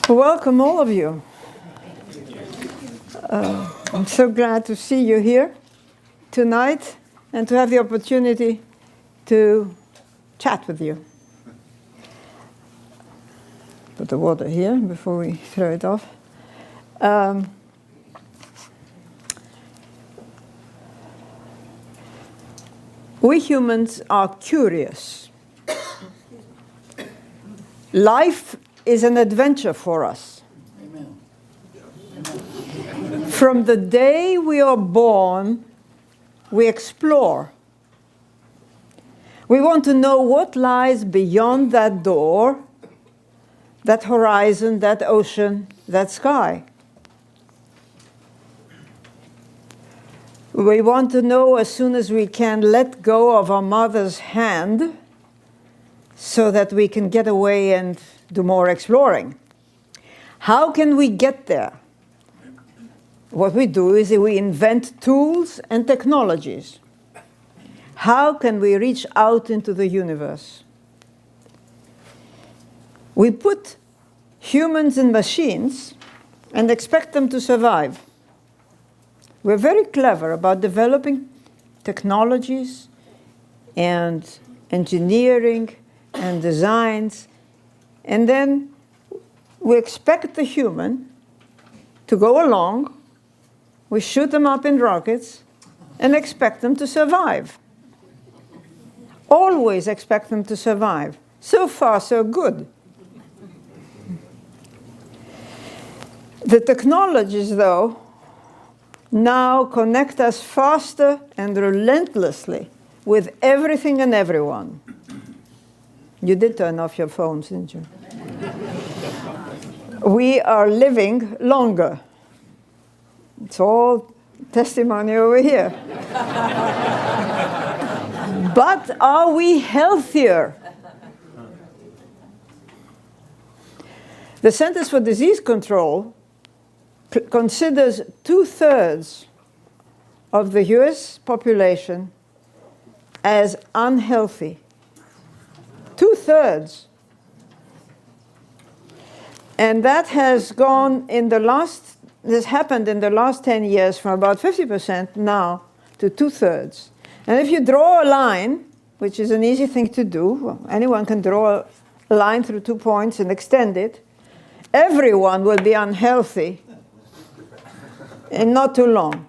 Welcome, all of you. I'm so glad to see you here tonight and to have the opportunity to chat with you. Put the water here before we throw it off. We humans are curious. Life is an adventure for us. Amen. From the day we are born, we explore. We want to know what lies beyond that door, that horizon, that ocean, that sky. We want to know as soon as we can let go of our mother's hand so that we can get away and do more exploring. How can we get there? What we do is we invent tools and technologies. How can we reach out into the universe? We put humans in machines and expect them to survive. We're very clever about developing technologies and engineering and designs, and then we expect the human to go along, we shoot them up in rockets, and expect them to survive. Always expect them to survive. So far, so good. The technologies, though, now connect us faster and relentlessly with everything and everyone. You did turn off your phones, didn't you? We are living longer. It's all testimony over here. But are we healthier? The Centers for Disease Control considers 2/3 of the US population as unhealthy. 2/3. And that has happened in the last 10 years from about 50% now to 2/3. And if you draw a line, which is an easy thing to do, well, anyone can draw a line through 2 points and extend it, everyone will be unhealthy in not too long.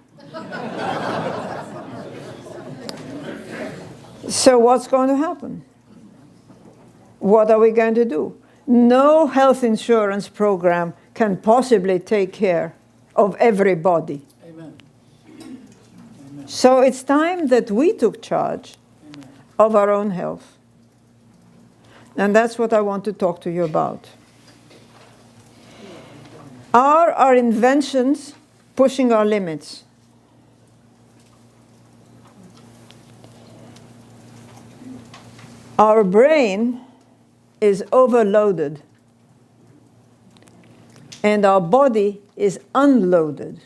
So what's going to happen? What are we going to do? No health insurance program can possibly take care of everybody. Amen. Amen. So it's time that we took charge of our own health. And that's what I want to talk to you about. Are our inventions pushing our limits? Our brain is overloaded, and our body is unloaded.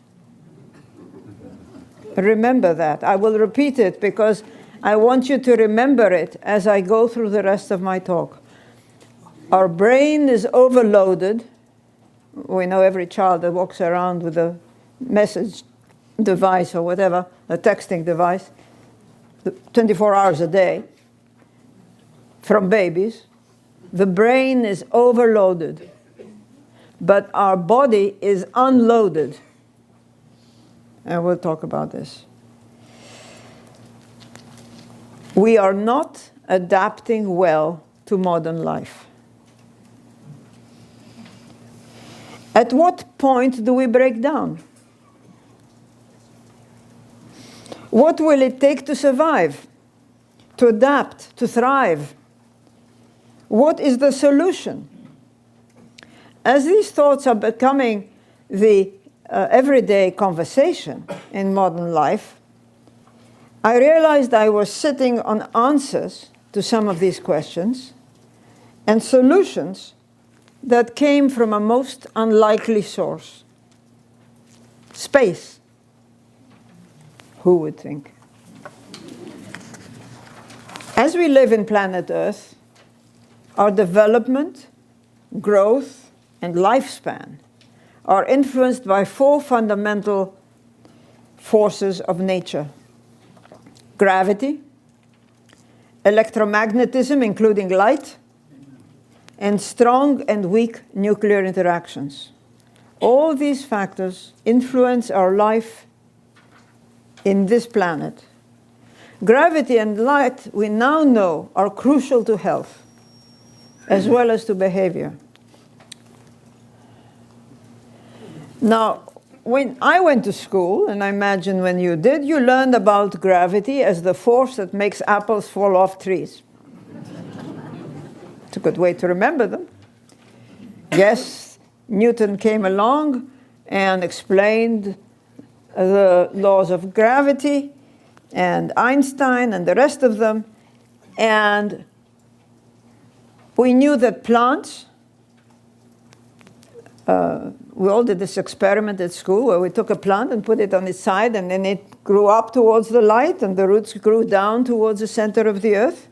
Remember that. I will repeat it because I want you to remember it as I go through the rest of my talk. Our brain is overloaded. We know every child that walks around with a message device or whatever, a texting device, 24 hours a day, from babies. The brain is overloaded, but our body is unloaded. And we'll talk about this. We are not adapting well to modern life. At what point do we break down? What will it take to survive, to adapt, to thrive? What is the solution? As these thoughts are becoming the everyday conversation in modern life, I realized I was sitting on answers to some of these questions and solutions that came from a most unlikely source. Space. Who would think? As we live in planet Earth, our development, growth, and lifespan are influenced by 4 fundamental forces of nature: gravity, electromagnetism, including light, and strong and weak nuclear interactions. All these factors influence our life in this planet. Gravity and light, we now know, are crucial to health as well as to behavior. Now, when I went to school, and I imagine when you did, you learned about gravity as the force that makes apples fall off trees. It's a good way to remember them. Yes, Newton came along and explained the laws of gravity, and Einstein and the rest of them, and we knew that plants, we all did this experiment at school where we took a plant and put it on its side, and then it grew up towards the light, and the roots grew down towards the center of the earth.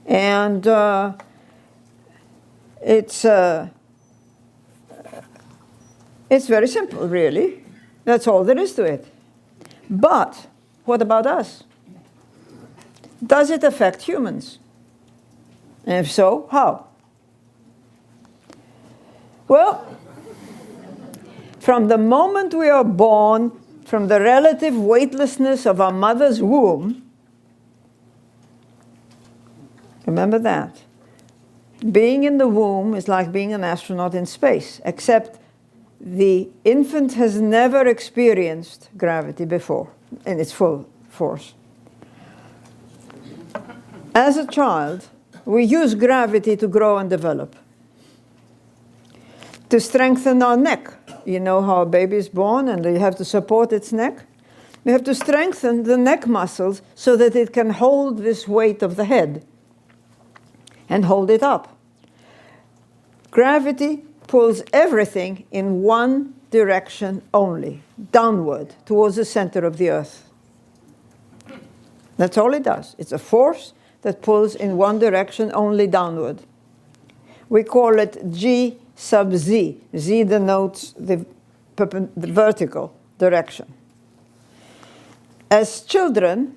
And it's very simple, really. That's all there is to it. But what about us? Does it affect humans? And if so, how? Well, from the moment we are born, from the relative weightlessness of our mother's womb, remember that. Being in the womb is like being an astronaut in space, except the infant has never experienced gravity before in its full force. As a child, we use gravity to grow and develop, to strengthen our neck. You know how a baby is born and you have to support its neck? We have to strengthen the neck muscles so that it can hold this weight of the head and hold it up. Gravity pulls everything in one direction only, downward, towards the center of the earth. That's all it does. It's a force that pulls in one direction only, downward. We call it G sub Z. Z denotes the vertical direction. As children,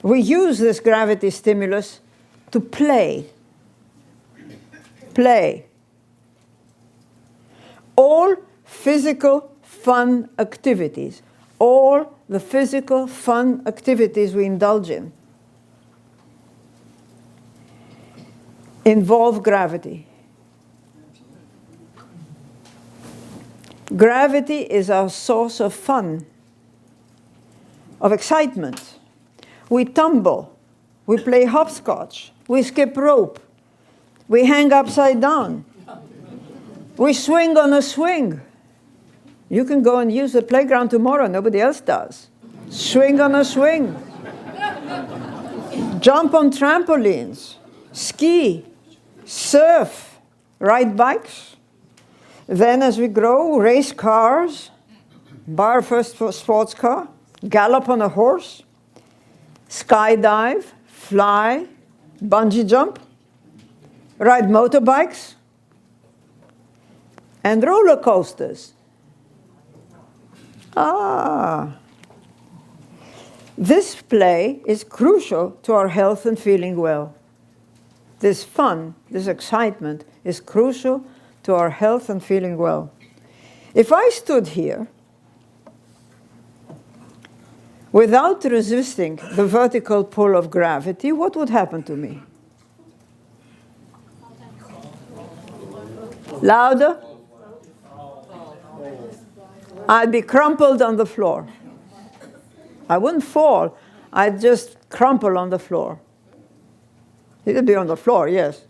we use this gravity stimulus to play. Play. All physical fun activities, all the physical fun activities we indulge in involve gravity. Gravity is our source of fun, of excitement. We tumble, we play hopscotch, we skip rope, we hang upside down, we swing on a swing. You can go and use the playground tomorrow, nobody else does. Swing on a swing. Jump on trampolines, ski, surf, ride bikes. Then as we grow, race cars, buy our first sports car, gallop on a horse, skydive, fly, bungee jump, ride motorbikes, and roller coasters. This play is crucial to our health and feeling well. This fun, this excitement is crucial to our health and feeling well. If I stood here without resisting the vertical pull of gravity, what would happen to me? Louder? I'd be crumpled on the floor. I wouldn't fall. I'd just crumple on the floor. It'd be on the floor, yes.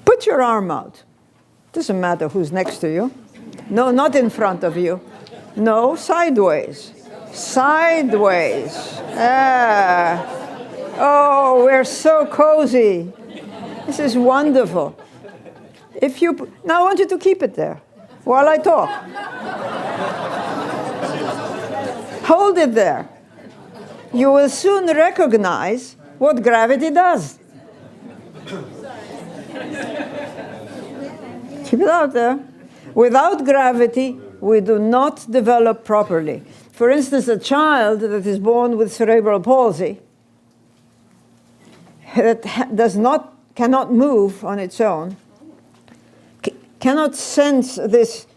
Put your arm out. Doesn't matter who's next to you. No, not in front of you. No, sideways. Sideways. Oh, we're so cozy. This is wonderful. Now I want you to keep it there while I talk. Hold it there. You will soon recognize what gravity does. Keep it out there. Without gravity, we do not develop properly. For instance, a child that is born with cerebral palsy that cannot move on its own, cannot sense this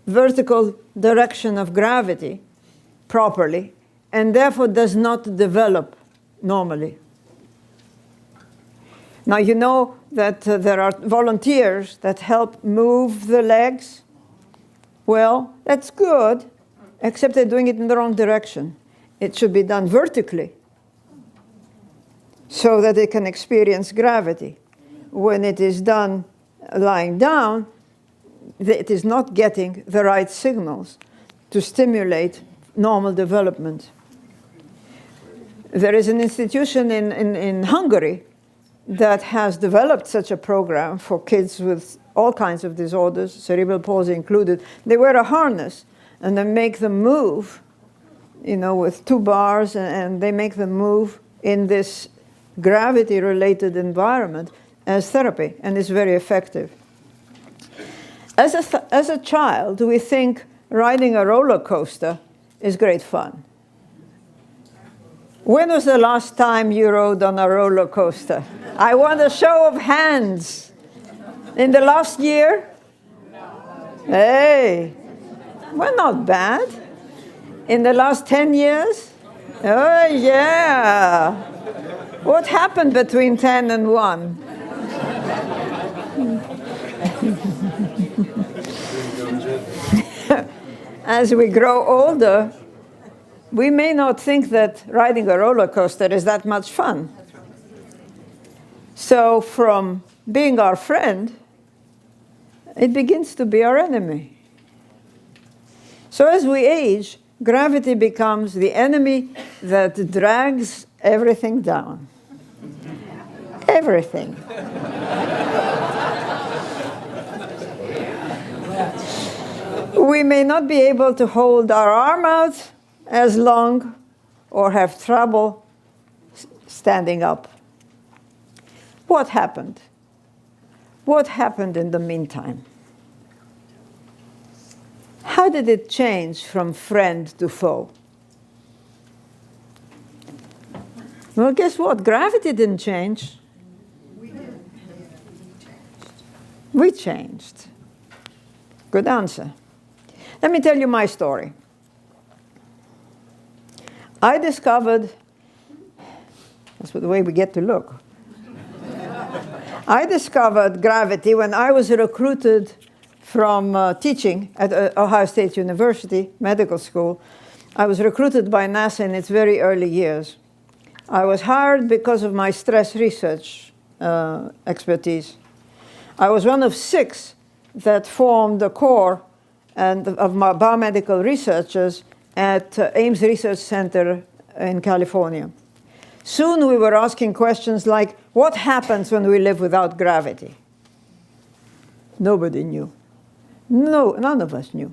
vertical direction of gravity properly, and therefore does not develop normally. Now, you know that there are volunteers that help move the legs. Well, that's good, except they're doing it in the wrong direction. It should be done vertically so that they can experience gravity. When it is done lying down, it is not getting the right signals to stimulate normal development. There is an institution in Hungary that has developed such a program for kids with all kinds of disorders, cerebral palsy included. They wear a harness and they make them move, with 2 bars, and they make them move in this gravity-related environment as therapy, and it's very effective. As a child, we think riding a roller coaster is great fun. When was the last time you rode on a roller coaster? I want a show of hands. In the last year? Hey, well, not bad. In the last 10 years? Oh, yeah. What happened between 10 and 1? As we grow older, we may not think that riding a roller coaster is that much fun. So from being our friend, it begins to be our enemy. So as we age, gravity becomes the enemy that drags everything down. Everything. We may not be able to hold our arm out as long or have trouble standing up. What happened? What happened in the meantime? How did it change from friend to foe? Well, guess what? Gravity didn't change. We changed. Good answer. Let me tell you my story. I discovered, that's the way we get to look. I discovered gravity when I was recruited from teaching at Ohio State University Medical School. I was recruited by NASA in its very early years. I was hired because of my stress research expertise. I was one of 6 that formed the core of my biomedical researchers at Ames Research Center in California. Soon we were asking questions like, what happens when we live without gravity? Nobody knew. No, none of us knew.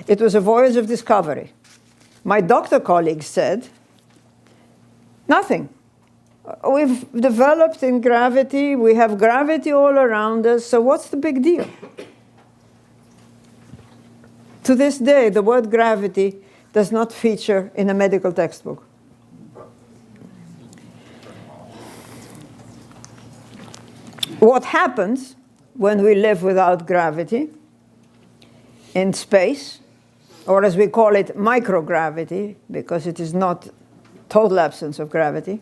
It was a voyage of discovery. My doctor colleagues said, nothing. We've developed in gravity, we have gravity all around us, so what's the big deal? To this day, the word gravity does not feature in a medical textbook. What happens when we live without gravity in space, or as we call it, microgravity, because it is not total absence of gravity?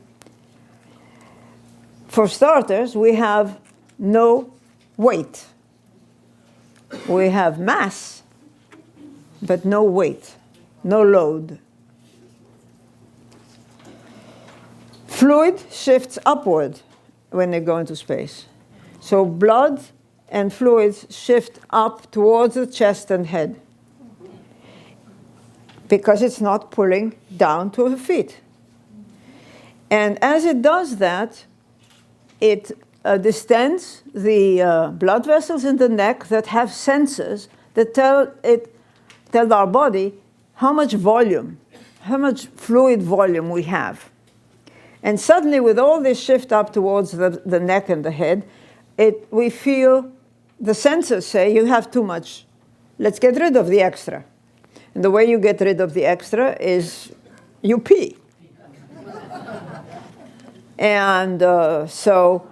For starters, we have no weight. We have mass, but no weight, no load. Fluid shifts upward when they go into space. So blood and fluids shift up towards the chest and head because it's not pulling down to the feet. And as it does that, it distends the blood vessels in the neck that have sensors that tell our body how much volume, how much fluid volume we have. And suddenly, with all this shift up towards the neck and the head, we feel the sensors say you have too much. Let's get rid of the extra. And the way you get rid of the extra is you pee. And so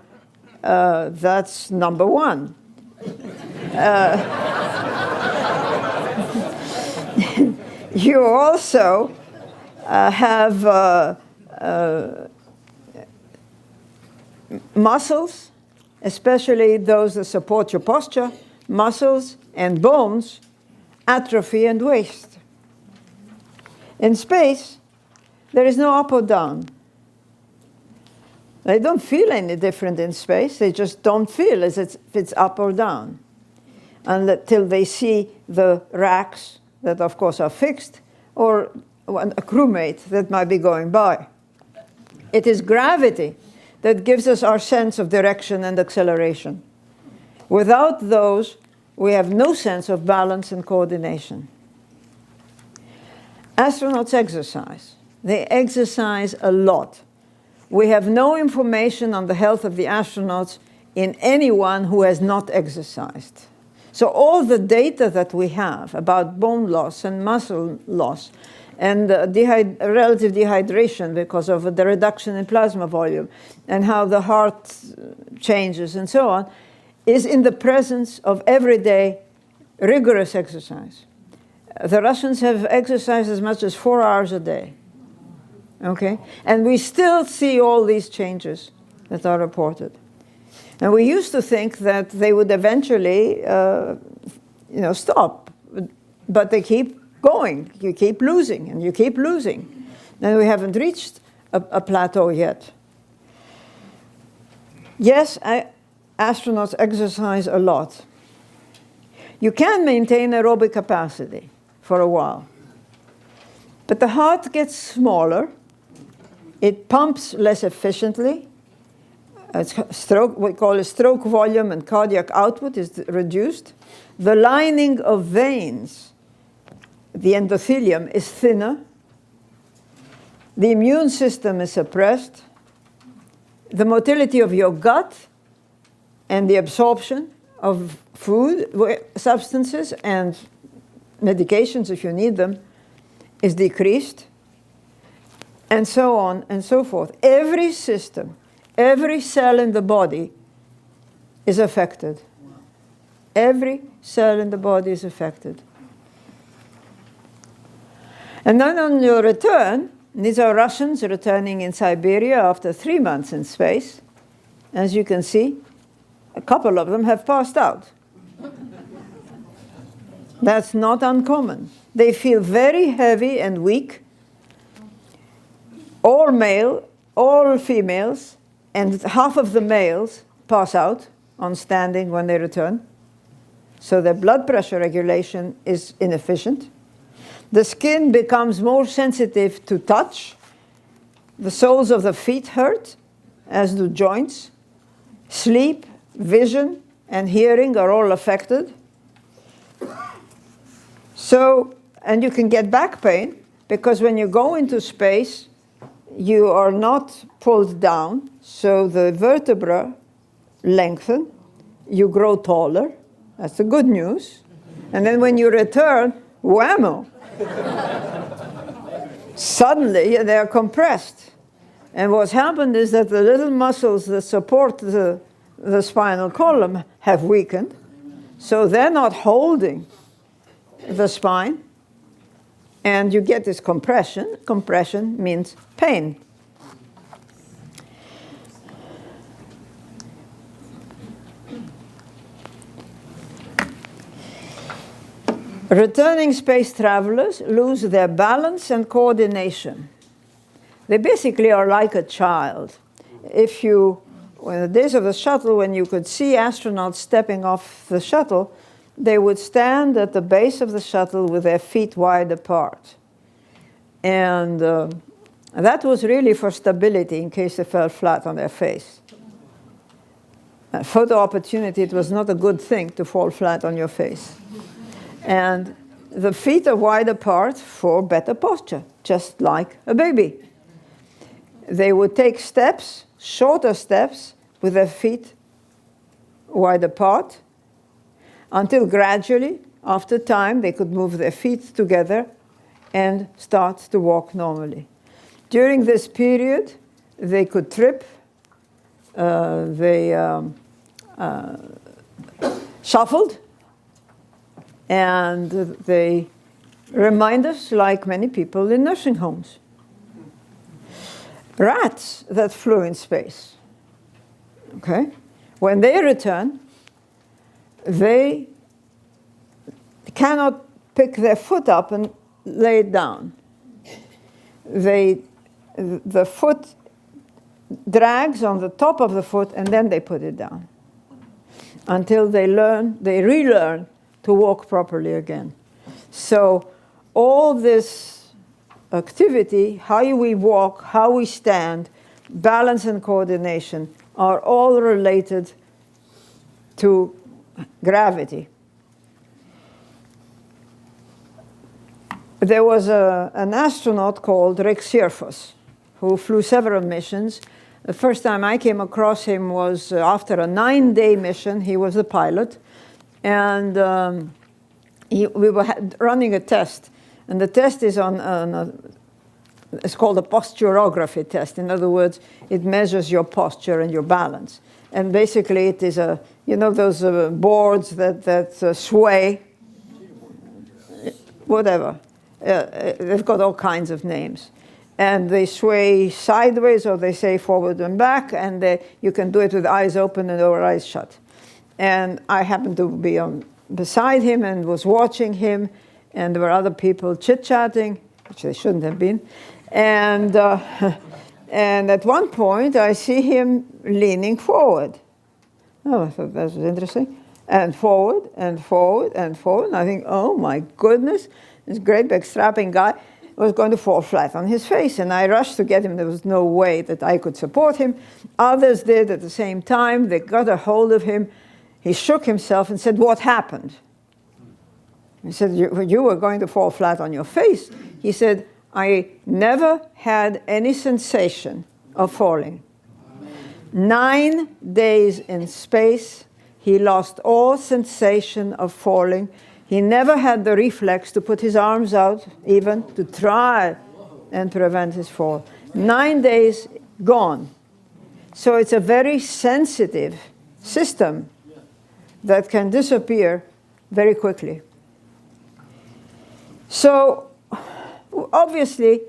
that's number one. You also have muscles, especially those that support your posture, muscles and bones, atrophy and waste. In space, there is no up or down. They don't feel any different in space. They just don't feel as if it's up or down until they see the racks that, of course, are fixed, or a crewmate that might be going by. It is gravity that gives us our sense of direction and acceleration. Without those, we have no sense of balance and coordination. Astronauts exercise. They exercise a lot. We have no information on the health of the astronauts in anyone who has not exercised. So all the data that we have about bone loss and muscle loss and relative dehydration because of the reduction in plasma volume and how the heart changes and so on is in the presence of everyday rigorous exercise. The Russians have exercised as much as 4 hours a day. Okay? And we still see all these changes that are reported. And we used to think that they would eventually stop, but they keep going. You keep losing, and you keep losing. And we haven't reached a plateau yet. Yes, astronauts exercise a lot. You can maintain aerobic capacity for a while. But the heart gets smaller. It pumps less efficiently. We call it stroke volume, and cardiac output is reduced. The lining of veins, the endothelium, is thinner. The immune system is suppressed. The motility of your gut and the absorption of food, substances, and medications, if you need them, is decreased, and so on and so forth. Every system, every cell in the body is affected. Every cell in the body is affected. And then on your return, these are Russians returning in Siberia after 3 months in space. As you can see, a couple of them have passed out. That's not uncommon. They feel very heavy and weak. All male, all females, and half of the males pass out on standing when they return. So their blood pressure regulation is inefficient. The skin becomes more sensitive to touch. The soles of the feet hurt, as do joints. Sleep, vision, and hearing are all affected. So, and you can get back pain, because when you go into space, you are not pulled down, so the vertebra lengthen, you grow taller. That's the good news. And then when you return, whammo! Suddenly, they are compressed. And what's happened is that the little muscles that support the spinal column have weakened, so they're not holding the spine, and you get this compression. Compression means pain. Returning space travelers lose their balance and coordination. They basically are like a child. In the days of the shuttle, when you could see astronauts stepping off the shuttle, they would stand at the base of the shuttle with their feet wide apart. And that was really for stability in case they fell flat on their face. Photo opportunity, it was not a good thing to fall flat on your face. And the feet are wide apart for better posture, just like a baby. They would take steps, shorter steps, with their feet wide apart, until gradually, after time, they could move their feet together and start to walk normally. During this period, they could trip, they shuffled, and they remind us like many people in nursing homes. Rats that flew in space, okay, when they return, they cannot pick their foot up and lay it down. The foot drags on the top of the foot, and then they put it down until they relearn to walk properly again. So all this activity, how we walk, how we stand, balance and coordination are all related to gravity. There was an astronaut called Rick Searfoss who flew several missions. The first time I came across him was after a 9-day mission. He was the pilot, and we were running a test. And the test is it's called a posturography test. In other words, it measures your posture and your balance. And basically, it is those boards that sway, whatever. They've got all kinds of names. And they sway sideways, or they say forward and back, and you can do it with eyes open and or eyes shut. And I happened to be beside him and was watching him, and there were other people chit-chatting, which they shouldn't have been. And at one point, I see him leaning forward. Oh, I thought that was interesting. And forward, and forward, and forward. And I think, oh, my goodness, this great big strapping guy was going to fall flat on his face. And I rushed to get him. There was no way that I could support him. Others did at the same time. They got a hold of him. He shook himself and said, "What happened?" He said, you were going to fall flat on your face. He said, "I never had any sensation of falling." 9 days in space, he lost all sensation of falling. He never had the reflex to put his arms out, even to try and prevent his fall. 9 days gone. So it's a very sensitive system that can disappear very quickly. So obviously,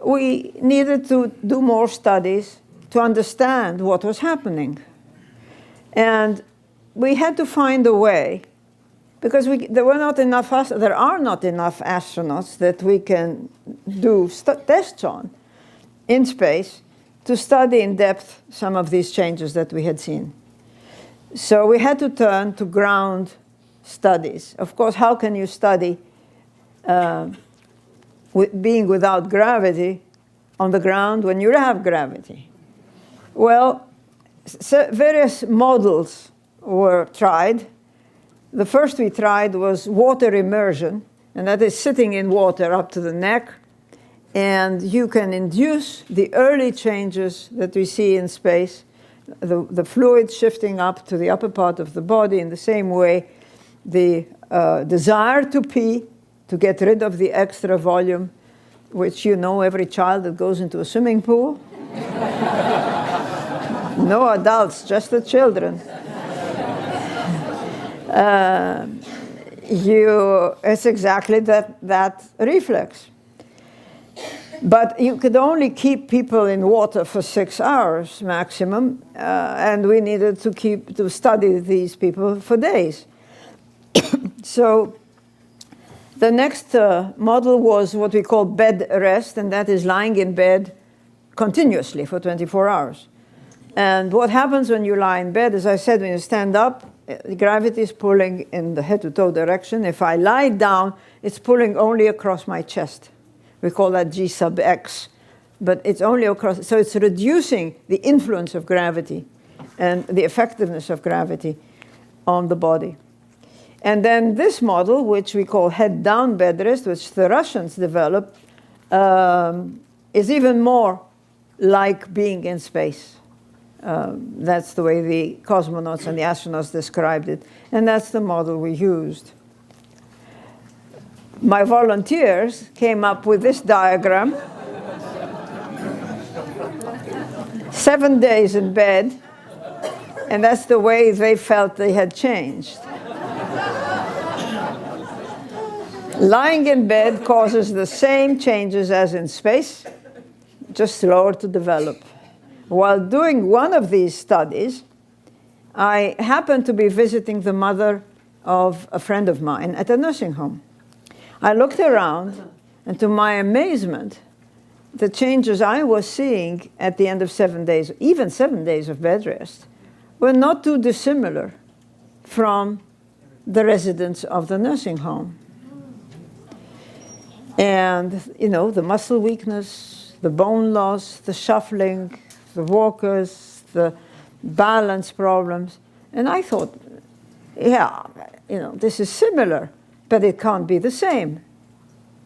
we needed to do more studies to understand what was happening. And we had to find a way, because there are not enough astronauts that we can do tests on in space to study in depth some of these changes that we had seen. So we had to turn to ground studies. Of course, how can you study being without gravity on the ground when you have gravity? Well, various models were tried. The first we tried was water immersion, and that is sitting in water up to the neck. And you can induce the early changes that we see in space, the fluid shifting up to the upper part of the body in the same way, the desire to pee, to get rid of the extra volume, which every child that goes into a swimming pool. No adults, just the children. It's exactly that reflex. But you could only keep people in water for 6 hours maximum, and we needed to study these people for days. So the next model was what we call bed rest, and that is lying in bed continuously for 24 hours. And what happens when you lie in bed, as I said, when you stand up, gravity is pulling in the head-to-toe direction. If I lie down, it's pulling only across my chest. We call that G sub X. But it's only across, so it's reducing the influence of gravity and the effectiveness of gravity on the body. And then this model, which we call head-down bed rest, which the Russians developed, is even more like being in space. That's the way the cosmonauts and the astronauts described it. And that's the model we used. My volunteers came up with this diagram. 7 days in bed, and that's the way they felt they had changed. Lying in bed causes the same changes as in space, just slower to develop. While doing one of these studies, I happened to be visiting the mother of a friend of mine at a nursing home. I looked around, and to my amazement, the changes I was seeing at the end of 7 days, even 7 days of bed rest, were not too dissimilar from the residents of the nursing home. And, you know, the muscle weakness, the bone loss, the shuffling, the walkers, the balance problems. And I thought, yeah, you know, this is similar, but it can't be the same.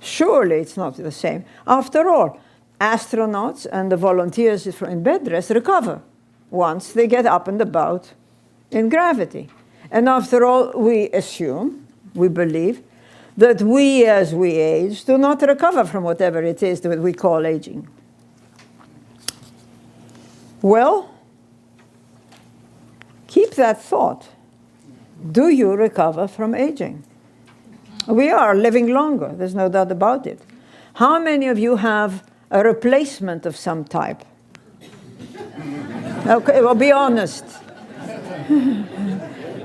Surely it's not the same. After all, astronauts and the volunteers in bed rest recover once they get up and about in gravity. And after all, we assume, we believe, that we, as we age, do not recover from whatever it is that we call aging. Well, keep that thought. Do you recover from aging? We are living longer, there's no doubt about it. How many of you have a replacement of some type? Okay, well, be honest.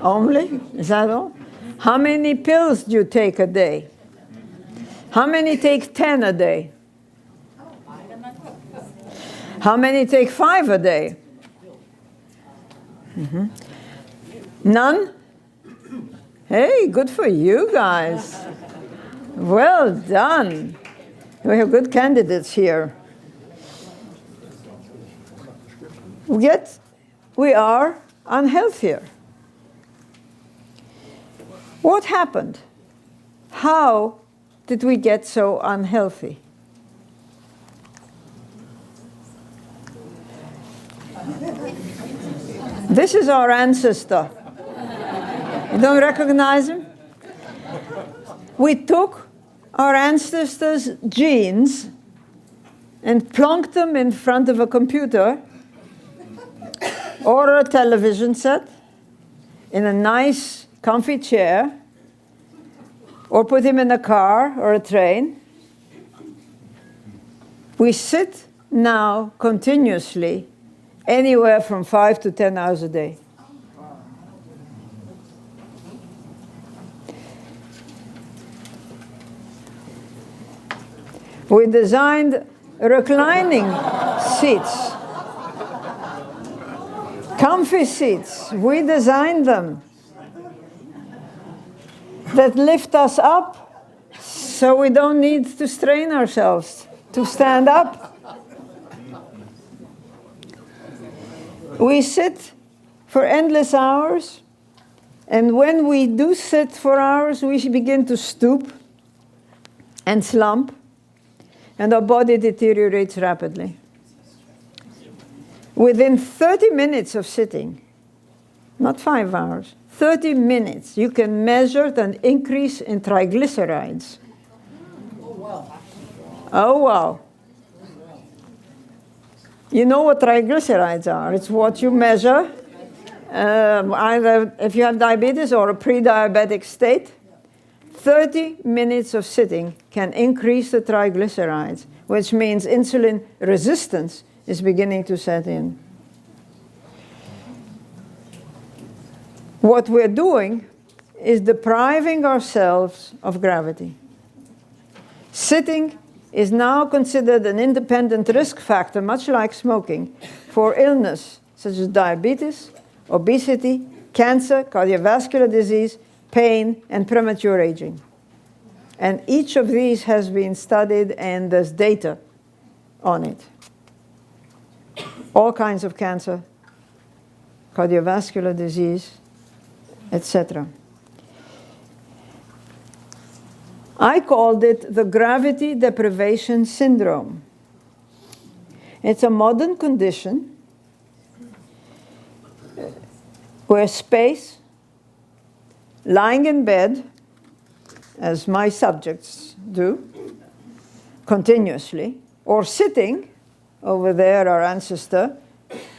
Only? Is that all? How many pills do you take a day? How many take 10 a day? How many take 5 a day? Mm-hmm. None? Hey, good for you guys. Well done. We have good candidates here. Yet, we are unhealthier. What happened? How did we get so unhealthy? This is our ancestor. You don't recognize him? We took our ancestors' genes and plonked them in front of a computer or a television set in a nice, comfy chair, or put him in a car or a train. We sit now continuously anywhere from 5 to 10 hours a day. We designed reclining seats, comfy seats. We designed them that lift us up so we don't need to strain ourselves to stand up. We sit for endless hours, and when we do sit for hours, we begin to stoop and slump, and our body deteriorates rapidly. Within 30 minutes of sitting, not 5 hours, 30 minutes, you can measure an increase in triglycerides. Oh, wow. Oh, wow. You know what triglycerides are? It's what you measure, either if you have diabetes or a pre-diabetic state. 30 minutes of sitting can increase the triglycerides, which means insulin resistance is beginning to set in. What we're doing is depriving ourselves of gravity. Sitting is now considered an independent risk factor, much like smoking, for illness such as diabetes, obesity, cancer, cardiovascular disease, pain, and premature aging. And each of these has been studied, and there's data on it. All kinds of cancer, cardiovascular disease, etc. I called it the Gravity Deprivation Syndrome. It's a modern condition where space, lying in bed, as my subjects do, continuously, or sitting, over there, our ancestor,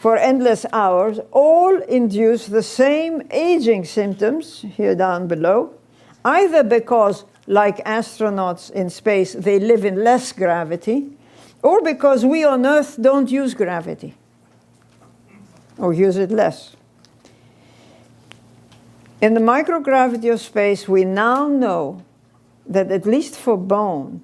for endless hours, all induce the same aging symptoms, here down below, either because, like astronauts in space, they live in less gravity, or because we on Earth don't use gravity, or use it less. In the microgravity of space, we now know that, at least for bone,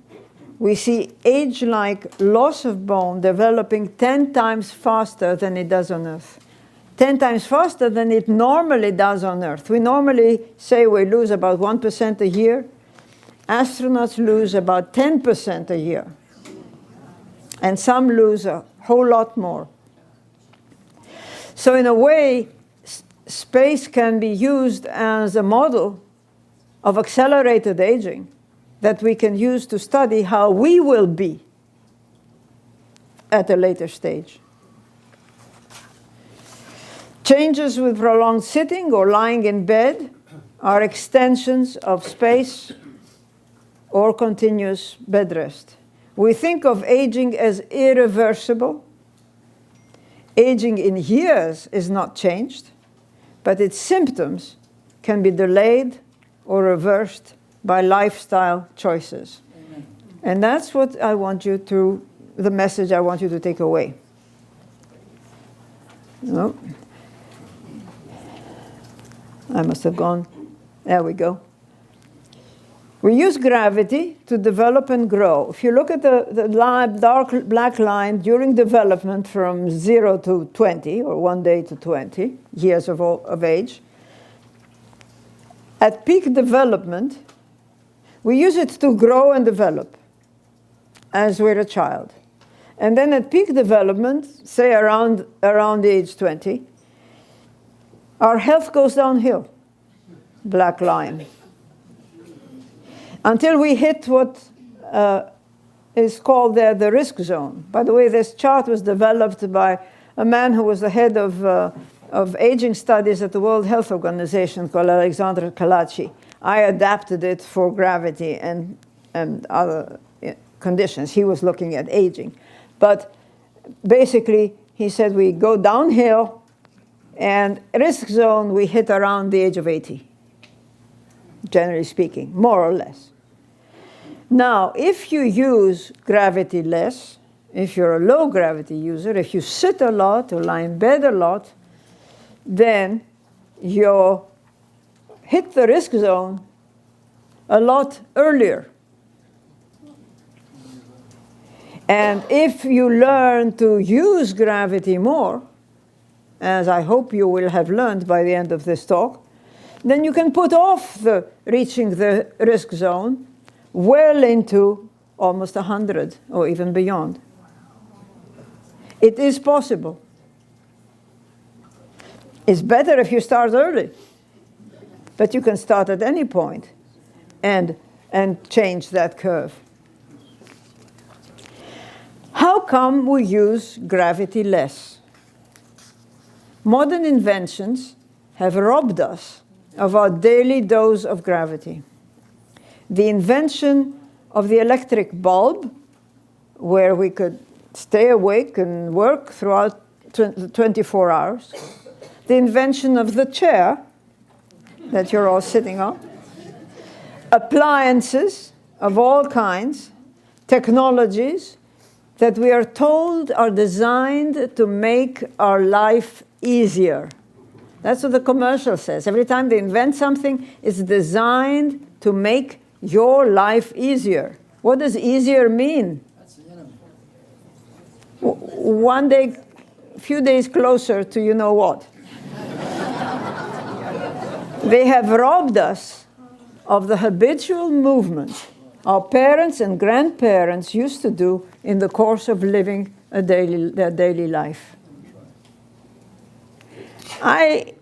we see age-like loss of bone developing 10 times faster than it does on Earth. 10 times faster than it normally does on Earth. We normally say we lose about 1% a year. Astronauts lose about 10% a year. And some lose a whole lot more. So in a way, space can be used as a model of accelerated aging that we can use to study how we will be at a later stage. Changes with prolonged sitting or lying in bed are extensions of space or continuous bed rest. We think of aging as irreversible. Aging in years is not changed, but its symptoms can be delayed or reversed by lifestyle choices. Amen. And that's what I want you to, the message I want you to take away. No. I must have gone. There we go. We use gravity to develop and grow. If you look at the dark black line during development from 0 to 20, or 1 day to 20 years of age, at peak development, we use it to grow and develop as we're a child. And then at peak development, say around age 20, our health goes downhill, black line, until we hit what is called the risk zone. By the way, this chart was developed by a man who was the head of aging studies at the World Health Organization called Alexander Kalachi. I adapted it for gravity and other conditions. He was looking at aging. But basically, he said we go downhill, and risk zone we hit around the age of 80, generally speaking, more or less. Now, if you use gravity less, if you're a low gravity user, if you sit a lot or lie in bed a lot, then you hit the risk zone a lot earlier. And if you learn to use gravity more, as I hope you will have learned by the end of this talk, then you can put off reaching the risk zone well into almost 100 or even beyond. It is possible. It's better if you start early, but you can start at any point and change that curve. How come we use gravity less? Modern inventions have robbed us of our daily dose of gravity. The invention of the electric bulb, where we could stay awake and work throughout 24 hours. The invention of the chair that you're all sitting on. Appliances of all kinds, technologies that we are told are designed to make our life easier. That's what the commercial says. Every time they invent something, it's designed to make your life easier. What does easier mean? That's the enemy. One day, a few days closer to you know what. They have robbed us of the habitual movement our parents and grandparents used to do in the course of living their daily life. I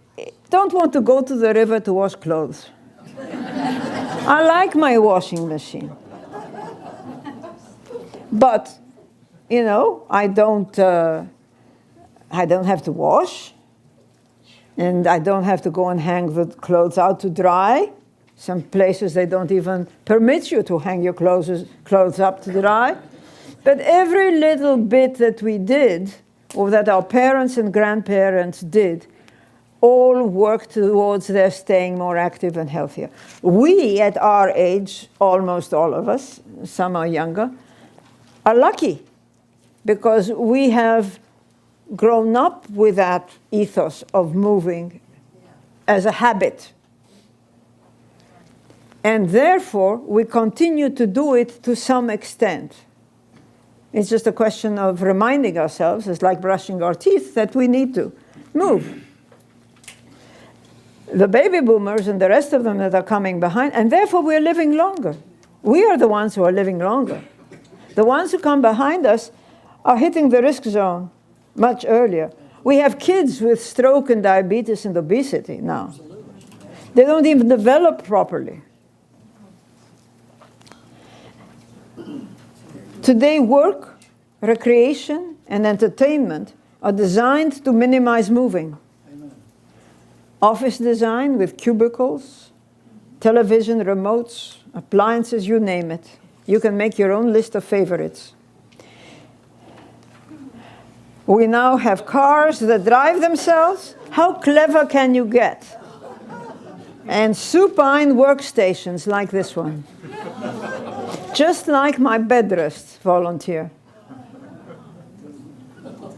don't want to go to the river to wash clothes. I like my washing machine. But, I don't have to wash. And I don't have to go and hang the clothes out to dry. Some places they don't even permit you to hang your clothes up to dry. But every little bit that we did, or that our parents and grandparents did, all work towards their staying more active and healthier. We, at our age, almost all of us, some are younger, are lucky because we have grown up with that ethos of moving as a habit. And therefore, we continue to do it to some extent. It's just a question of reminding ourselves, it's like brushing our teeth, that we need to move. The baby boomers and the rest of them that are coming behind, and therefore we're living longer. We are the ones who are living longer. The ones who come behind us are hitting the risk zone much earlier. We have kids with stroke and diabetes and obesity now. They don't even develop properly. Today, work, recreation, and entertainment are designed to minimize moving. Amen. Office design with cubicles, television remotes, appliances, you name it. You can make your own list of favorites. We now have cars that drive themselves. How clever can you get? And supine workstations like this one. Just like my bed rest volunteer.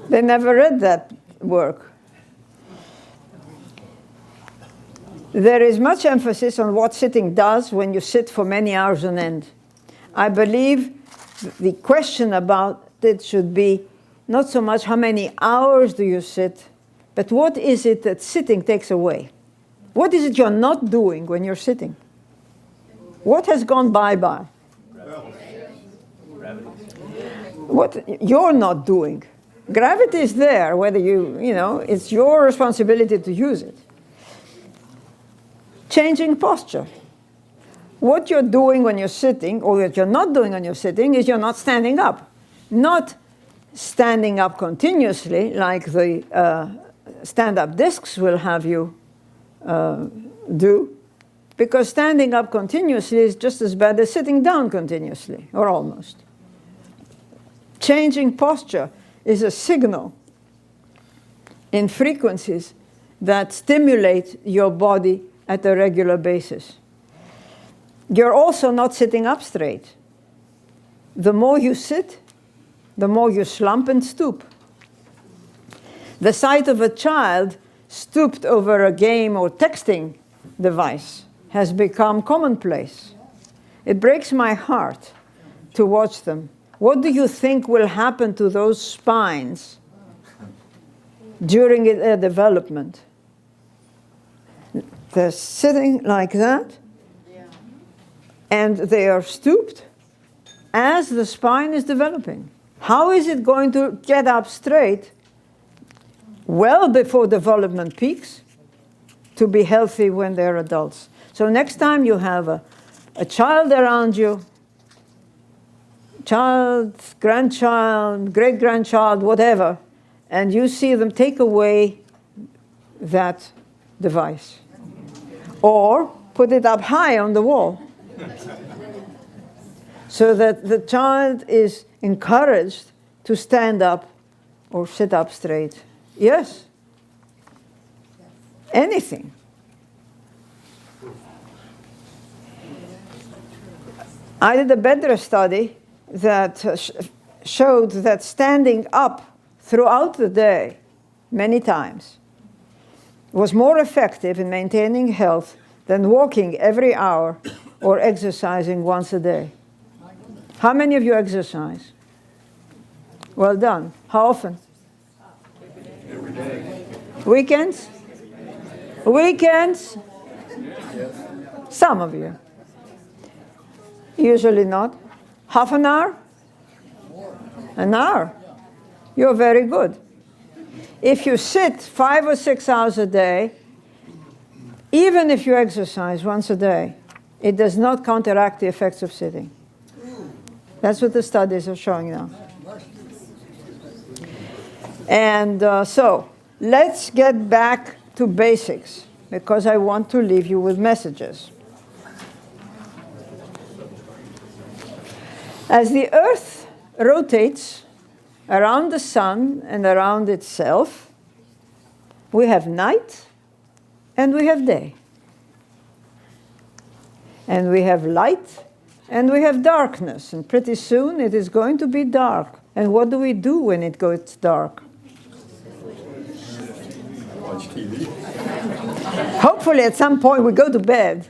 They never read that work. There is much emphasis on what sitting does when you sit for many hours on end. I believe the question about it should be not so much how many hours do you sit, but what is it that sitting takes away? What is it you're not doing when you're sitting? What has gone bye-bye? What you're not doing. Gravity is there, whether you know, it's your responsibility to use it. Changing posture. What you're doing when you're sitting, or what you're not doing when you're sitting, is you're not standing up. Not standing up continuously, like the stand-up discs will have you do, because standing up continuously is just as bad as sitting down continuously, or almost. Changing posture is a signal in frequencies that stimulate your body at a regular basis. You're also not sitting up straight. The more you sit, the more you slump and stoop. The sight of a child stooped over a game or texting device has become commonplace. It breaks my heart to watch them. What do you think will happen to those spines during their development? They're sitting like that, and they are stooped as the spine is developing. How is it going to get up straight well before development peaks to be healthy when they're adults? So next time you have a child around you, child, grandchild, great-grandchild, whatever, and you see them, take away that device. Or put it up high on the wall so that the child is encouraged to stand up or sit up straight. Yes. Anything. I did a better study that showed that standing up throughout the day, many times, was more effective in maintaining health than walking every hour or exercising once a day. How many of you exercise? Well done. How often? Every day. Weekends? Weekends? Some of you. Usually not. Half an hour? An hour? You're very good. If you sit 5 or 6 hours a day, even if you exercise once a day, it does not counteract the effects of sitting. That's what the studies are showing now. And so let's get back to basics because I want to leave you with messages. As the Earth rotates around the sun and around itself, we have night and we have day. And we have light and we have darkness. And pretty soon it is going to be dark. And what do we do when it goes dark? Watch TV. Hopefully at some point we go to bed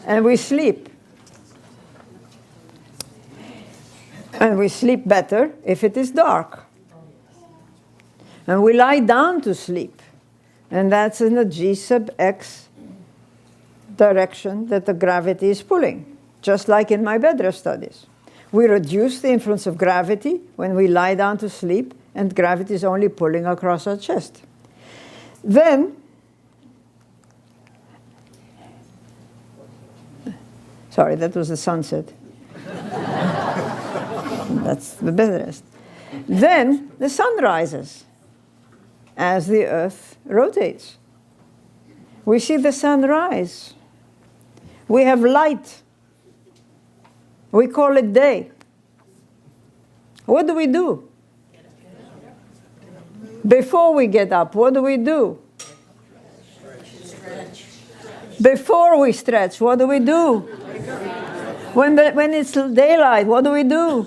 and we sleep. And we sleep better if it is dark. And we lie down to sleep. And that's in the G sub x direction that the gravity is pulling, just like in my bed rest studies. We reduce the influence of gravity when we lie down to sleep, and gravity is only pulling across our chest. Then, sorry, that was the sunset. That's the bed rest. Then the sun rises as the Earth rotates. We see the sun rise. We have light. We call it day. What do we do? Before we get up, what do we do? Before we stretch, what do we do? When it's daylight, what do we do?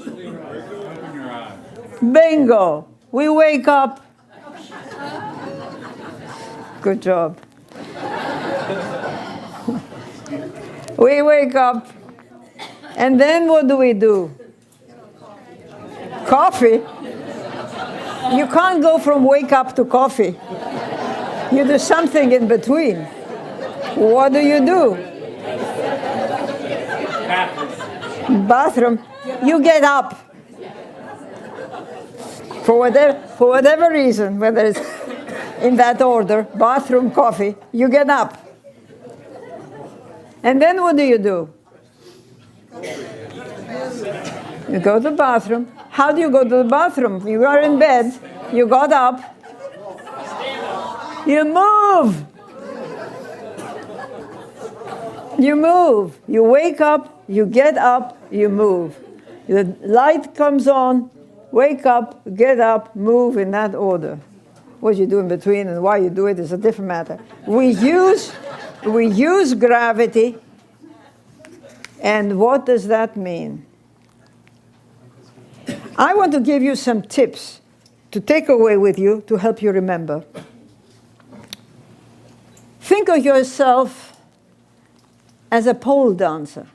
Bingo! We wake up. Good job. We wake up. And then what do we do? Coffee. You can't go from wake up to coffee. You do something in between. What do? Bathroom. You get up. For whatever reason, whether it's in that order, bathroom, coffee, you get up. And then what do? You go to the bathroom. How do you go to the bathroom? You are in bed. You got up. You move. You move. You wake up. You get up. You move. The light comes on. Wake up. Get up. Move in that order. What you do in between and why you do it is a different matter. We use gravity. And what does that mean? I want to give you some tips to take away with you to help you remember. Think of yourself as a pole dancer.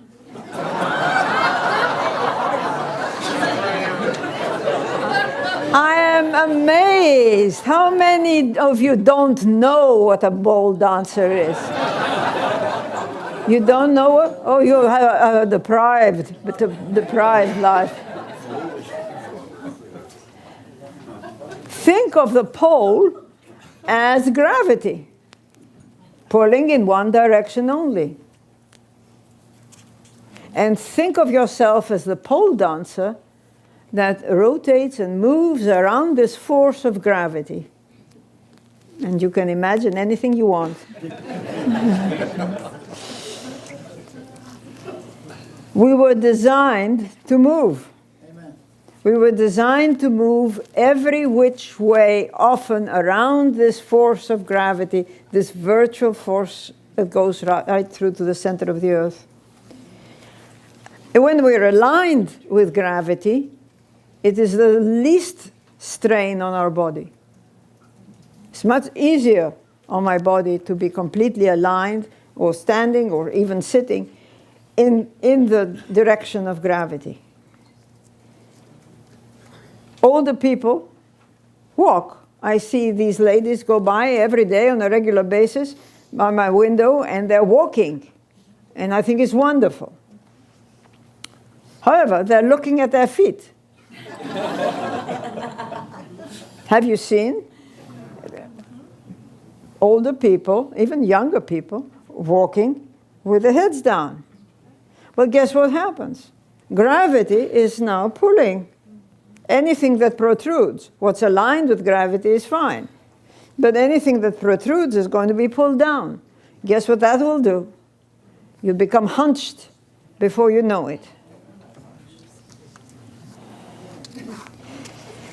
I am amazed how many of you don't know what a pole dancer is. You don't know it? Oh, you have a deprived life. Think of the pole as gravity, pulling in one direction only. And think of yourself as the pole dancer that rotates and moves around this force of gravity. And you can imagine anything you want. We were designed to move. Amen. We were designed to move every which way, often around this force of gravity, this virtual force that goes right through to the center of the Earth. And when we're aligned with gravity, it is the least strain on our body. It's much easier on my body to be completely aligned or standing or even sitting in the direction of gravity. Older people walk. I see these ladies go by every day on a regular basis by my window, and they're walking. And I think it's wonderful. However, they're looking at their feet. Have you seen older people, even younger people, walking with their heads down? Well, guess what happens? Gravity is now pulling anything that protrudes. What's aligned with gravity is fine. But anything that protrudes is going to be pulled down. Guess what that will do? You become hunched before you know it.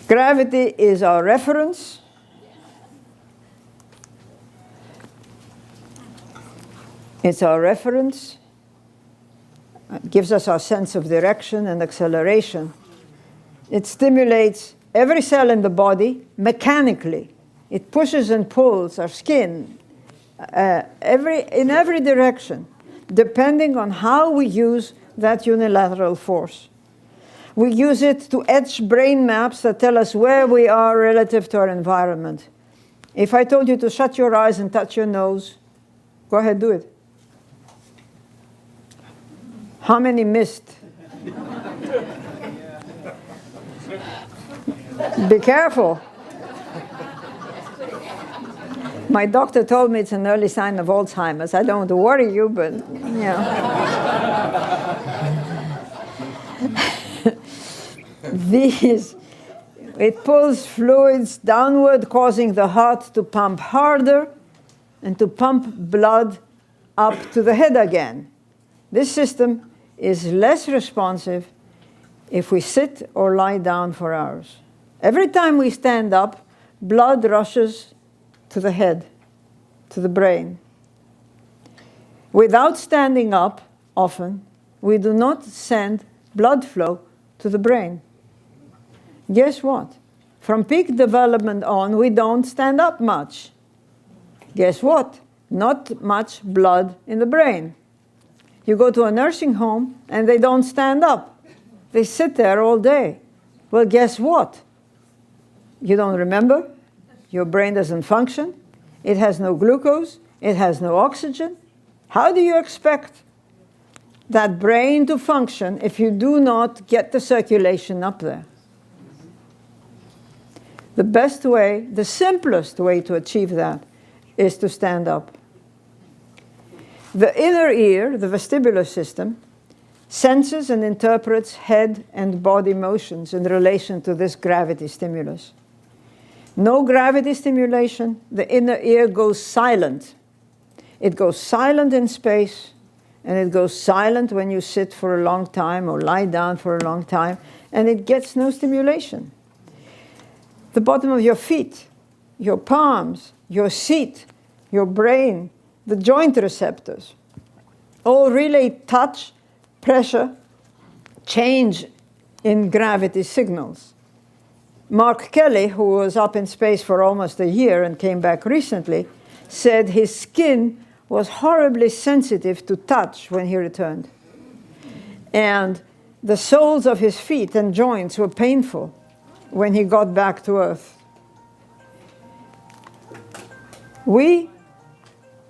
Gravity is our reference. It's our reference. It gives us our sense of direction and acceleration. It stimulates every cell in the body mechanically. It pushes and pulls our skin in every direction, depending on how we use that unilateral force. We use it to etch brain maps that tell us where we are relative to our environment. If I told you to shut your eyes and touch your nose, go ahead, do it. How many missed? Be careful. My doctor told me it's an early sign of Alzheimer's. I don't want to worry you, but, you know. It pulls fluids downward, causing the heart to pump harder and to pump blood up to the head again. This system is less responsive if we sit or lie down for hours. Every time we stand up, blood rushes to the head, to the brain. Without standing up, often, we do not send blood flow to the brain. Guess what? From peak development on, we don't stand up much. Guess what? Not much blood in the brain. You go to a nursing home, and they don't stand up. They sit there all day. Well, guess what? You don't remember. Your brain doesn't function. It has no glucose. It has no oxygen. How do you expect that brain to function if you do not get the circulation up there? The best way, the simplest way to achieve that is to stand up. The inner ear, the vestibular system, senses and interprets head and body motions in relation to this gravity stimulus. No gravity stimulation, the inner ear goes silent. It goes silent in space, and it goes silent when you sit for a long time or lie down for a long time, and it gets no stimulation. The bottom of your feet, your palms, your seat, your brain, the joint receptors, all relay touch, pressure, change in gravity signals. Mark Kelly, who was up in space for almost a year and came back recently, said his skin was horribly sensitive to touch when he returned. And the soles of his feet and joints were painful when he got back to Earth. We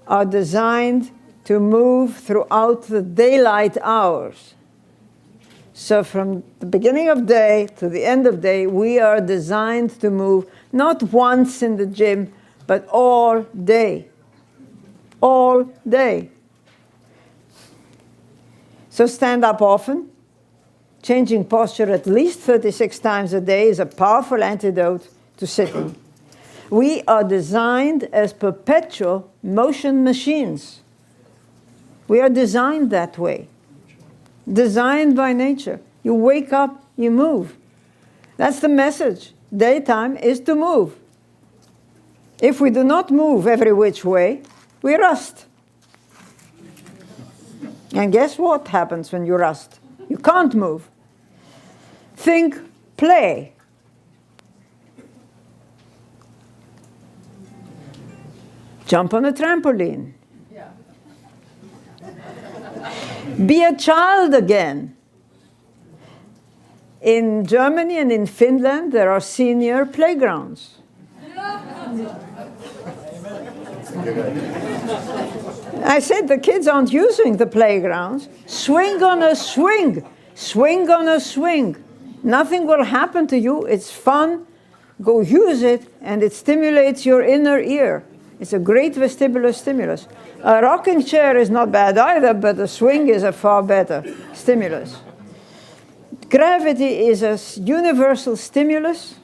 are designed to move throughout the daylight hours. So from the beginning of day to the end of day, we are designed to move not once in the gym, but all day. All day. So stand up often. Changing posture at least 36 times a day is a powerful antidote to sitting. We are designed as perpetual motion machines. We are designed that way. Designed by nature. You wake up, you move. That's the message. Daytime is to move. If we do not move every which way, we rust. And guess what happens when you rust? You can't move. Think play. Jump on a trampoline. Be a child again. In Germany and in Finland, there are senior playgrounds. I said the kids aren't using the playgrounds. Swing on a swing. Swing on a swing. Nothing will happen to you. It's fun. Go use it, and it stimulates your inner ear. It's a great vestibular stimulus. A rocking chair is not bad either, but a swing is a far better stimulus. Gravity is a universal stimulus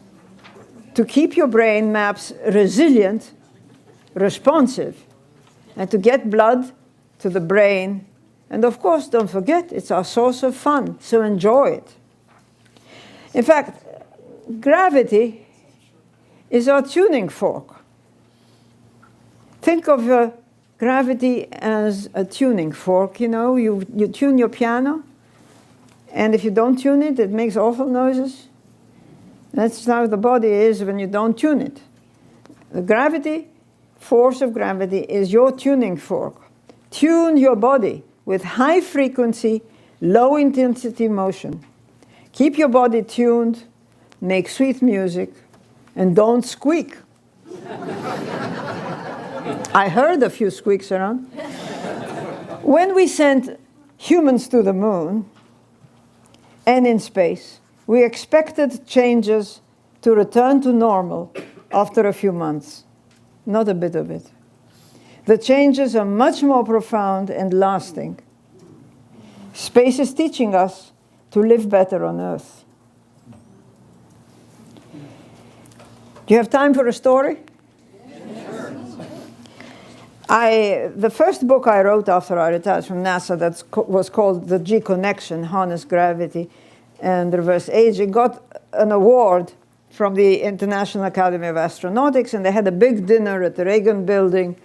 to keep your brain maps resilient responsive and to get blood to the brain. And of course, don't forget, it's our source of fun, so enjoy it. In fact, gravity is our tuning fork. Think of gravity as a tuning fork. You know, you tune your piano, and if you don't tune it, it makes awful noises. That's how the body is when you don't tune it. The gravity, force of gravity, is your tuning fork. Tune your body with high frequency, low intensity motion. Keep your body tuned, make sweet music, and don't squeak. I heard a few squeaks around. When we sent humans to the moon and in space, we expected changes to return to normal after a few months. Not a bit of it. The changes are much more profound and lasting. Space is teaching us to live better on Earth. Do you have time for a story? The first book I wrote after I retired from NASA was called The G Connection, Harness Gravity and Reverse Aging, got an award from the International Academy of Astronautics, and they had a big dinner at the Reagan Building,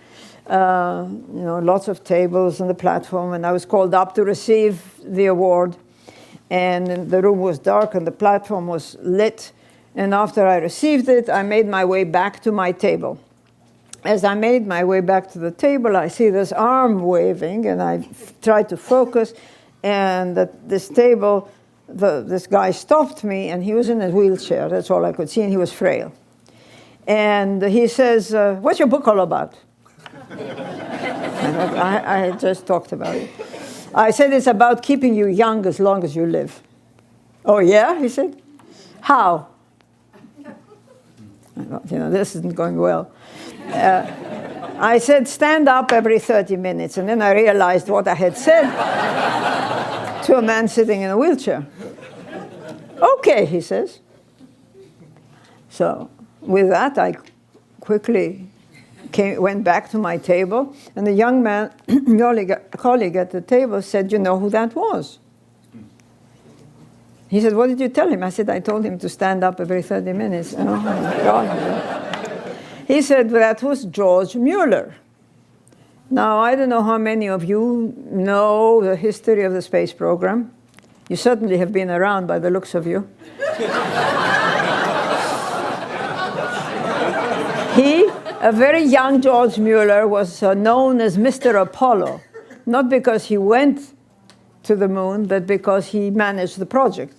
lots of tables on the platform, and I was called up to receive the award. And the room was dark and the platform was lit. And after I received it, I made my way back to my table. As I made my way back to the table, I see this arm waving, and I tried to focus. And at this table, this guy stopped me, and he was in a wheelchair. That's all I could see, and he was frail. And he says, what's your book all about? I just talked about it. I said, it's about keeping you young as long as you live. Oh, yeah? He said. How? I thought, this isn't going well. I said, stand up every 30 minutes. And then I realized what I had said to a man sitting in a wheelchair. Okay, he says. So with that, I quickly went back to my table, and the young man, colleague at the table said, you know who that was? He said, what did you tell him? I said, I told him to stand up every 30 minutes. Oh, my God. He said, that was George Mueller. Now, I don't know how many of you know the history of the space program. You certainly have been around by the looks of you. A very young George Mueller was known as Mr. Apollo, not because he went to the moon, but because he managed the project.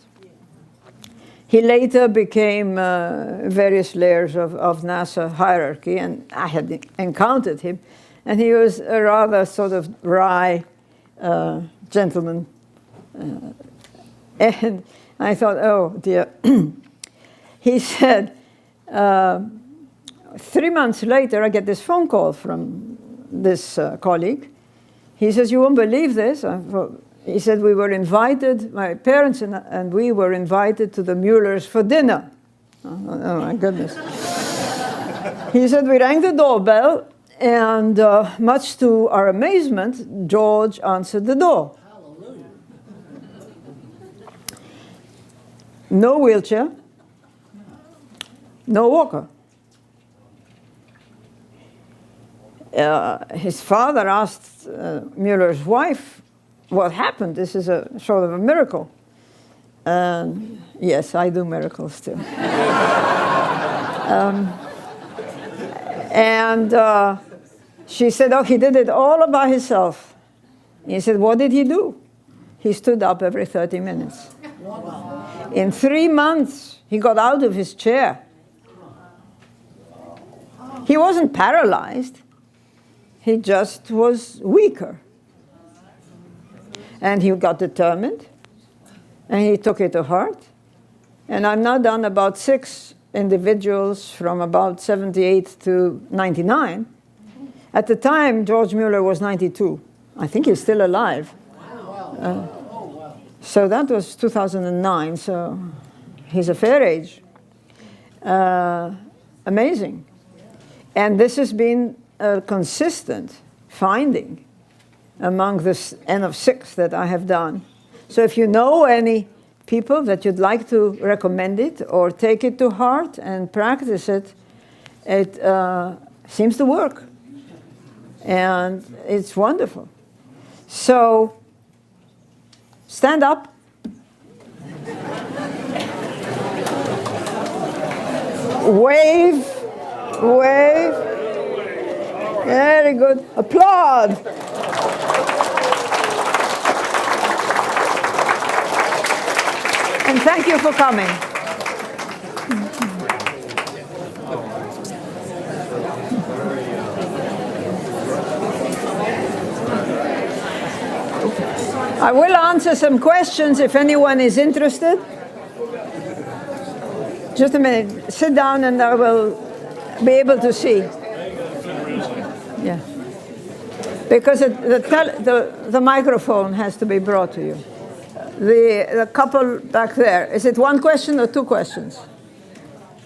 He later became various layers of NASA hierarchy, and I had encountered him, and he was a rather sort of wry gentleman. And I thought, oh, dear. He said, 3 months later, I get this phone call from this colleague. He says, you won't believe this. He said, we were invited, my parents and we were invited to the Muellers for dinner. Oh my goodness. He said, we rang the doorbell, and much to our amazement, George answered the door. Hallelujah. No wheelchair, no walker. His father asked Mueller's wife, what happened? This is a sort of a miracle. Yes, I do miracles too. She said, oh, he did it all by himself. He said, what did he do? He stood up every 30 minutes. In 3 months, he got out of his chair. He wasn't paralyzed. He just was weaker. And he got determined, and he took it to heart. And I've now done about 6 individuals from about 78 to 99. At the time, George Mueller was 92. I think he's still alive. So that was 2009, so he's a fair age. Amazing. And this has been a consistent finding among the N of 6 that I have done. So if you know any people that you'd like to recommend it or take it to heart and practice it, it seems to work. And it's wonderful. So stand up. Wave, wave. Very good. Applaud. And thank you for coming. I will answer some questions if anyone is interested. Just a minute. Sit down and I will be able to see. Yeah. Because the microphone has to be brought to you. The couple back there, is it one question or two questions?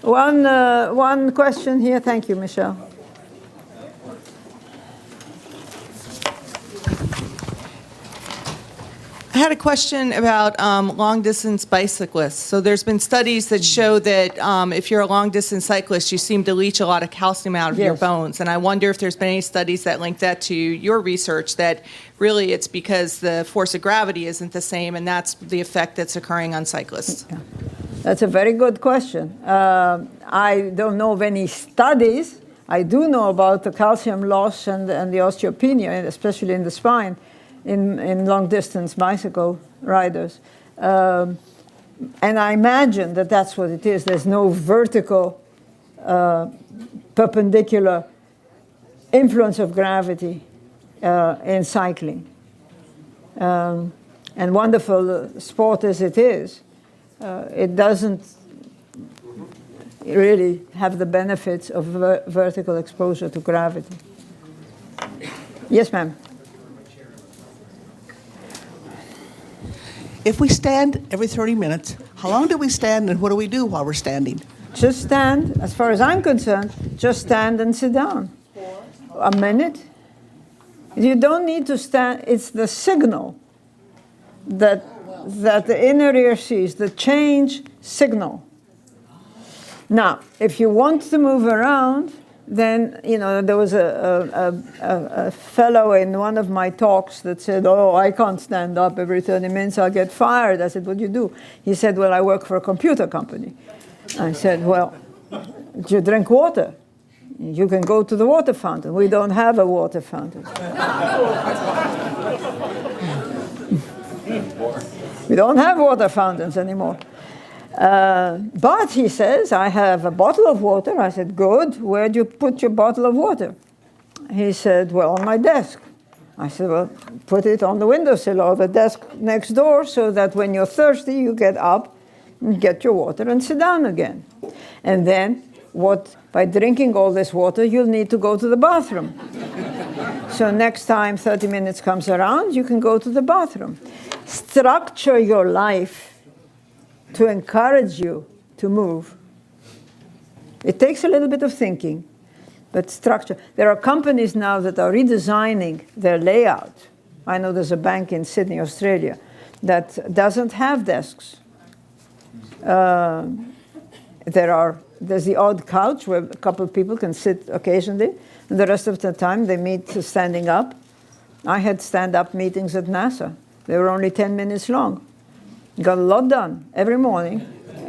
One question here. Thank you, Michelle. I had a question about long-distance bicyclists. So there's been studies that show that if you're a long-distance cyclist, you seem to leach a lot of calcium out of your bones. And I wonder if there's been any studies that link that to your research, that really it's because the force of gravity isn't the same, and that's the effect that's occurring on cyclists. Yeah. That's a very good question. I don't know of any studies. I do know about the calcium loss and the osteopenia, especially in the spine, in long-distance bicycle riders. And I imagine that that's what it is. There's no vertical, perpendicular influence of gravity in cycling. And wonderful sport as it is, it doesn't really have the benefits of vertical exposure to gravity. Yes, ma'am. If we stand every 30 minutes, how long do we stand and what do we do while we're standing? Just stand. As far as I'm concerned, just stand and sit down. A minute. You don't need to stand. It's the signal that the inner ear sees, the change signal. Now, if you want to move around, then, you know, there was a fellow in one of my talks that said, oh, I can't stand up every 30 minutes, I'll get fired. I said, what do you do? He said, well, I work for a computer company. I said, well, you drink water. You can go to the water fountain. We don't have a water fountain. We don't have water fountains anymore. But he says, I have a bottle of water. I said, good. Where do you put your bottle of water? He said, well, on my desk. I said, well, put it on the windowsill or the desk next door so that when you're thirsty, you get up and get your water and sit down again. And then by drinking all this water, you'll need to go to the bathroom. So next time 30 minutes comes around, you can go to the bathroom. Structure your life to encourage you to move. It takes a little bit of thinking, but structure. There are companies now that are redesigning their layout. I know there's a bank in Sydney, Australia, that doesn't have desks. There's the odd couch where a couple of people can sit occasionally, and the rest of the time they meet standing up. I had stand-up meetings at NASA. They were only 10 minutes long. Got a lot done every morning,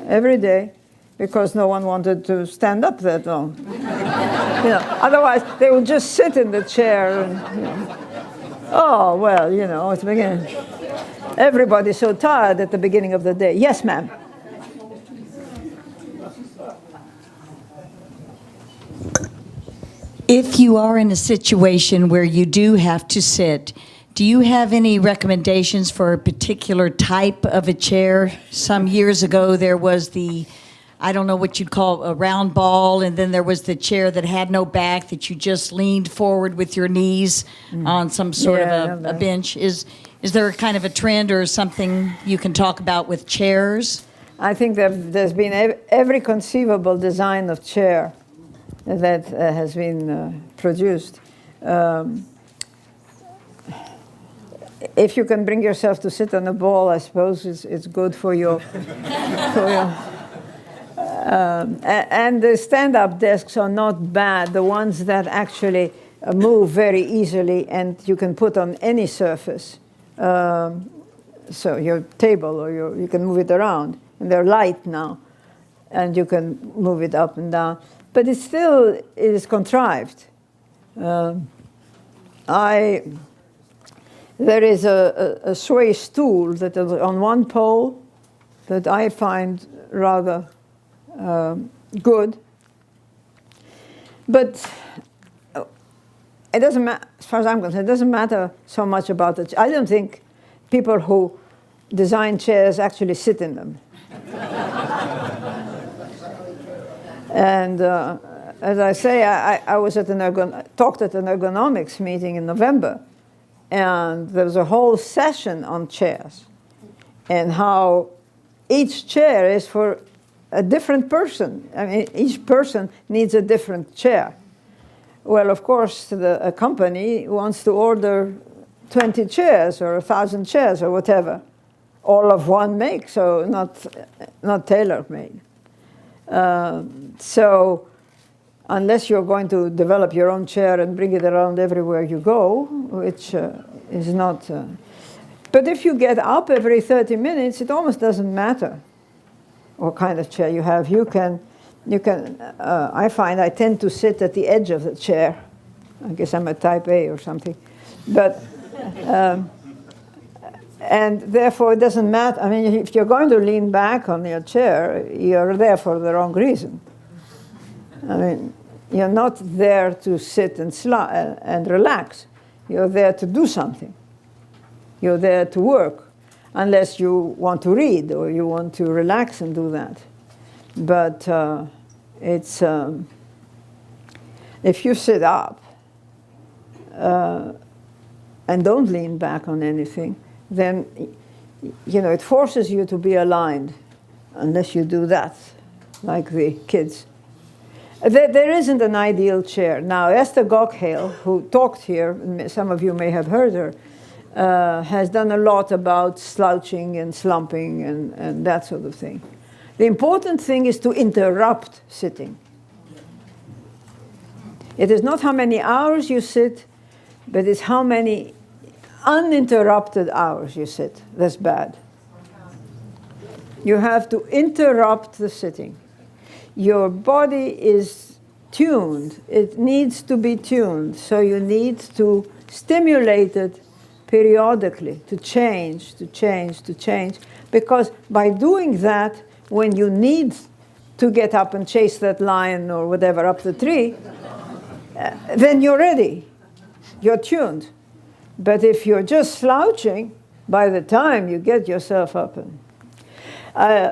every day, because no one wanted to stand up that long. Otherwise, they would just sit in the chair and, oh, well, it's beginning. Everybody's so tired at the beginning of the day. Yes, ma'am. If you are in a situation where you do have to sit, do you have any recommendations for a particular type of a chair? Some years ago, there was I don't know what you'd call a round ball, and then there was the chair that had no back that you just leaned forward with your knees on some sort of a bench. Is there a kind of a trend or something you can talk about with chairs? I think there's been every conceivable design of chair that has been produced. If you can bring yourself to sit on a ball, I suppose it's good for your, and the stand-up desks are not bad, the ones that actually move very easily and you can put on any surface. So your table, or you can move it around, and they're light now, and you can move it up and down. But it still is contrived. There is a sway stool that is on one pole that I find rather good. But it doesn't matter, as far as I'm concerned, it doesn't matter so much about it. I don't think people who design chairs actually sit in them. And as I say, I was at talked at an ergonomics meeting in November, and there was a whole session on chairs and how each chair is for a different person. I mean, each person needs a different chair. Well, of course, a company wants to order 20 chairs or 1,000 chairs or whatever, all of one make, so not tailor-made. So unless you're going to develop your own chair and bring it around everywhere you go, which is not... But if you get up every 30 minutes, it almost doesn't matter what kind of chair you have. I find I tend to sit at the edge of the chair. I guess I'm a type A or something. But, and therefore it doesn't matter. I mean, if you're going to lean back on your chair, you're there for the wrong reason. I mean, you're not there to sit and relax. You're there to do something. You're there to work, unless you want to read or you want to relax and do that. But it's if you sit up and don't lean back on anything, then it forces you to be aligned, unless you do that, like the kids. There isn't an ideal chair. Now, Esther Gockhale, who talked here, some of you may have heard her, has done a lot about slouching and slumping and that sort of thing. The important thing is to interrupt sitting. It is not how many hours you sit, but it's how many uninterrupted hours you sit. That's bad. You have to interrupt the sitting. Your body is tuned. It needs to be tuned. So you need to stimulate it periodically to change. Because by doing that, when you need to get up and chase that lion or whatever up the tree, then you're ready. You're tuned. But if you're just slouching, by the time you get yourself up and...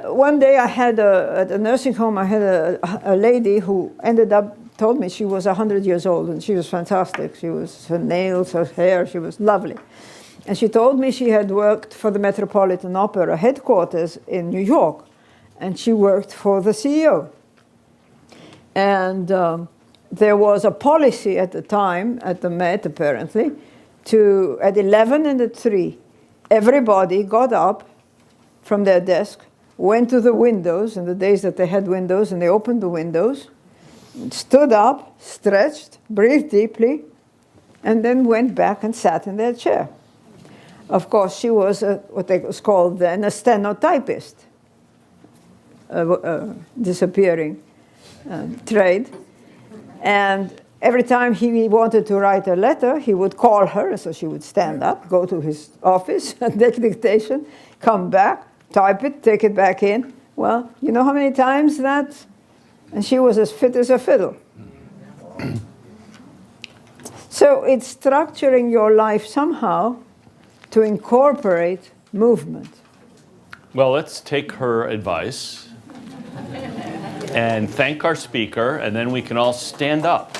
one day I had at a nursing home, I had a lady who told me she was 100 years old, and she was fantastic. Her nails, her hair, she was lovely. And she told me she had worked for the Metropolitan Opera headquarters in New York, and she worked for the CEO. And there was a policy at the time, at the Met apparently, at 11 and at 3, everybody got up from their desk, went to the windows, in the days that they had windows, and they opened the windows, stood up, stretched, breathed deeply, and then went back and sat in their chair. Of course, she was what was called then a stenotypist, disappearing trade. And every time he wanted to write a letter, he would call her, so she would stand up, go to his office, and take dictation, come back, type it, take it back in. Well, you know how many times that? And she was as fit as a fiddle. So it's structuring your life somehow to incorporate movement. Well, let's take her advice and thank our speaker, and then we can all stand up.